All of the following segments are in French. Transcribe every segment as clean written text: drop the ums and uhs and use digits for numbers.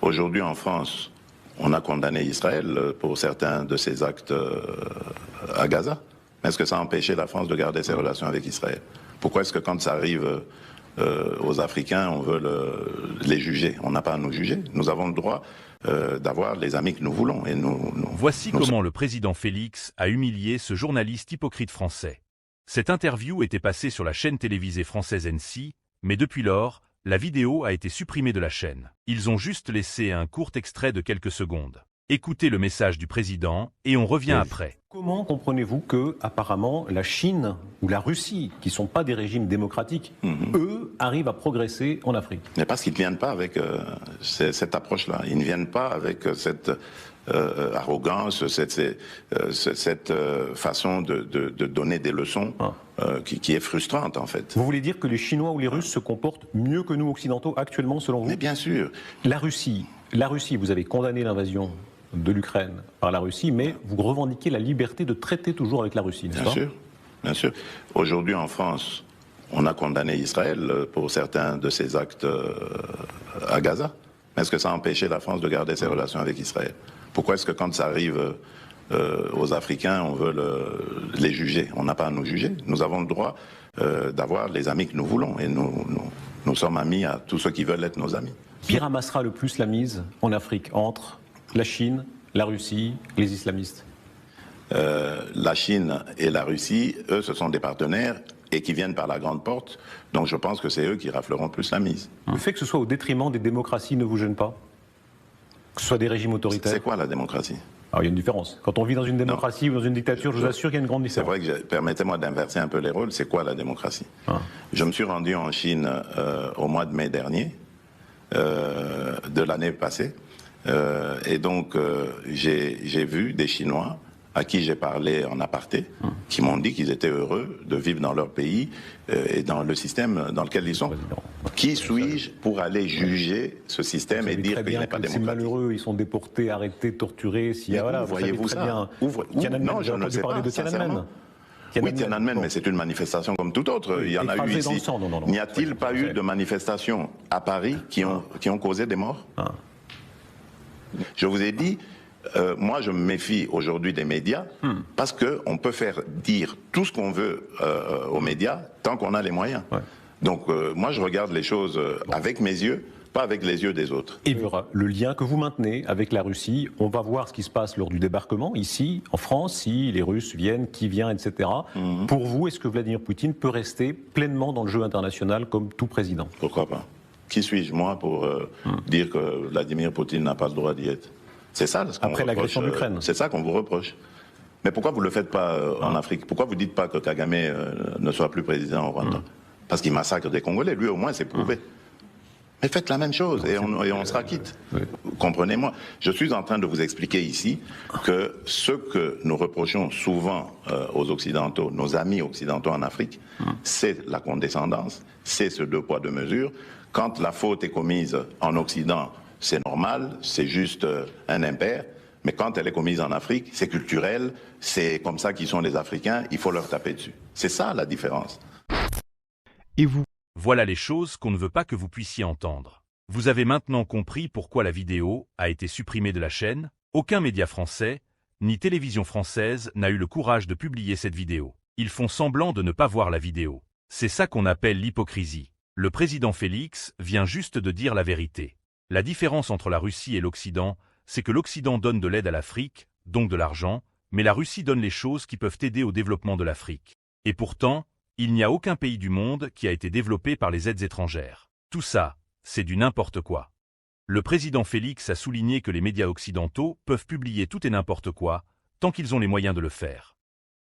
Aujourd'hui en France, on a condamné Israël pour certains de ses actes à Gaza. Est-ce que ça a empêché la France de garder ses relations avec Israël? Pourquoi est-ce que quand ça arrive aux Africains, on veut les juger? On n'a pas à nous juger. Nous avons le droit d'avoir les amis que nous voulons. Et Voici comment le président Félix a humilié ce journaliste hypocrite français. Cette interview était passée sur la chaîne télévisée française NC, mais depuis lors, la vidéo a été supprimée de la chaîne. Ils ont juste laissé un court extrait de quelques secondes. Écoutez le message du président et on revient après. Comment comprenez-vous que, apparemment, la Chine ou la Russie, qui ne sont pas des régimes démocratiques, eux, arrivent à progresser en Afrique? Mais parce qu'ils ne viennent pas avec cette approche-là. Ils ne viennent pas avec cette arrogance, cette façon de donner des leçons qui est frustrante, en fait. Vous voulez dire que les Chinois ou les Russes se comportent mieux que nous, occidentaux, actuellement, selon vous? Mais bien sûr. La Russie, vous avez condamné l'invasion de l'Ukraine par la Russie, mais vous revendiquez la liberté de traiter toujours avec la Russie, n'est-ce pas? Bien sûr, bien sûr. Aujourd'hui en France, on a condamné Israël pour certains de ses actes à Gaza. Est-ce que ça a empêché la France de garder ses relations avec Israël? Pourquoi est-ce que quand ça arrive aux Africains, on veut les juger? On n'a pas à nous juger. Nous avons le droit d'avoir les amis que nous voulons. Et nous sommes amis à tous ceux qui veulent être nos amis. Qui ramassera le plus la mise en Afrique entre la Chine, la Russie, les islamistes? La Chine et la Russie, eux, ce sont des partenaires et qui viennent par la grande porte. Donc je pense que c'est eux qui rafleront plus la mise. Le fait que ce soit au détriment des démocraties ne vous gêne pas? Que ce soit des régimes autoritaires? C'est quoi la démocratie? Alors il y a une différence. Quand on vit dans une démocratie ou dans une dictature, je vous assure qu'il y a une grande différence. C'est vrai que, permettez-moi d'inverser un peu les rôles, c'est quoi la démocratie? Je me suis rendu en Chine au mois de mai dernier, de l'année passée, et donc j'ai vu des Chinois à qui j'ai parlé en aparté, qui m'ont dit qu'ils étaient heureux de vivre dans leur pays et dans le système dans lequel ils sont. Qui suis-je pour aller juger ce système et dire qu'il n'est pas démocratique? C'est malheureux, ils sont déportés, arrêtés, torturés. Voyez-vous ça? Non, je ne sais pas, sincèrement. Oui, Tiananmen, mais c'est une manifestation comme toute autre. Il y en a eu ici. N'y a-t-il pas eu de manifestations à Paris qui ont causé des morts? Je vous ai dit, moi je me méfie aujourd'hui des médias parce qu'on peut faire dire tout ce qu'on veut aux médias tant qu'on a les moyens. Donc moi je regarde les choses avec mes yeux, pas avec les yeux des autres. Et le lien que vous maintenez avec la Russie, on va voir ce qui se passe lors du débarquement ici, en France, si les Russes viennent, qui vient, etc. Pour vous, est-ce que Vladimir Poutine peut rester pleinement dans le jeu international comme tout président? Pourquoi pas? Qui suis-je moi pour dire que Vladimir Poutine n'a pas le droit d'y être? C'est ça ce qu'on Après l'agression de l'Ukraine. C'est ça qu'on vous reproche. Mais pourquoi vous ne le faites pas en Afrique? Pourquoi vous ne dites pas que Kagame ne soit plus président au Rwanda? Parce qu'il massacre des Congolais, lui au moins c'est prouvé. Mais faites la même chose et on sera quitte. Comprenez-moi. Je suis en train de vous expliquer ici que ce que nous reprochons souvent aux Occidentaux, nos amis occidentaux en Afrique, c'est la condescendance, c'est ce deux poids deux mesures. Quand la faute est commise en Occident, c'est normal, c'est juste un impair. Mais quand elle est commise en Afrique, c'est culturel, c'est comme ça qu'ils sont les Africains, il faut leur taper dessus. C'est ça la différence. Et vous? Voilà les choses qu'on ne veut pas que vous puissiez entendre. Vous avez maintenant compris pourquoi la vidéo a été supprimée de la chaîne. Aucun média français, ni télévision française n'a eu le courage de publier cette vidéo. Ils font semblant de ne pas voir la vidéo. C'est ça qu'on appelle l'hypocrisie. Le président Félix vient juste de dire la vérité. La différence entre la Russie et l'Occident, c'est que l'Occident donne de l'aide à l'Afrique, donc de l'argent, mais la Russie donne les choses qui peuvent aider au développement de l'Afrique. Et pourtant, il n'y a aucun pays du monde qui a été développé par les aides étrangères. Tout ça, c'est du n'importe quoi. Le président Félix a souligné que les médias occidentaux peuvent publier tout et n'importe quoi, tant qu'ils ont les moyens de le faire.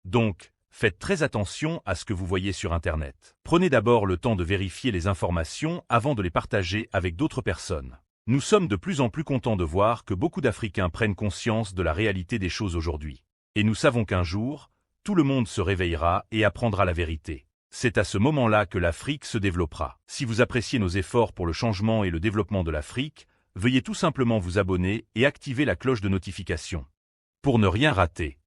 Donc, faites très attention à ce que vous voyez sur Internet. Prenez d'abord le temps de vérifier les informations avant de les partager avec d'autres personnes. Nous sommes de plus en plus contents de voir que beaucoup d'Africains prennent conscience de la réalité des choses aujourd'hui. Et nous savons qu'un jour, tout le monde se réveillera et apprendra la vérité. C'est à ce moment-là que l'Afrique se développera. Si vous appréciez nos efforts pour le changement et le développement de l'Afrique, veuillez tout simplement vous abonner et activer la cloche de notification pour ne rien rater.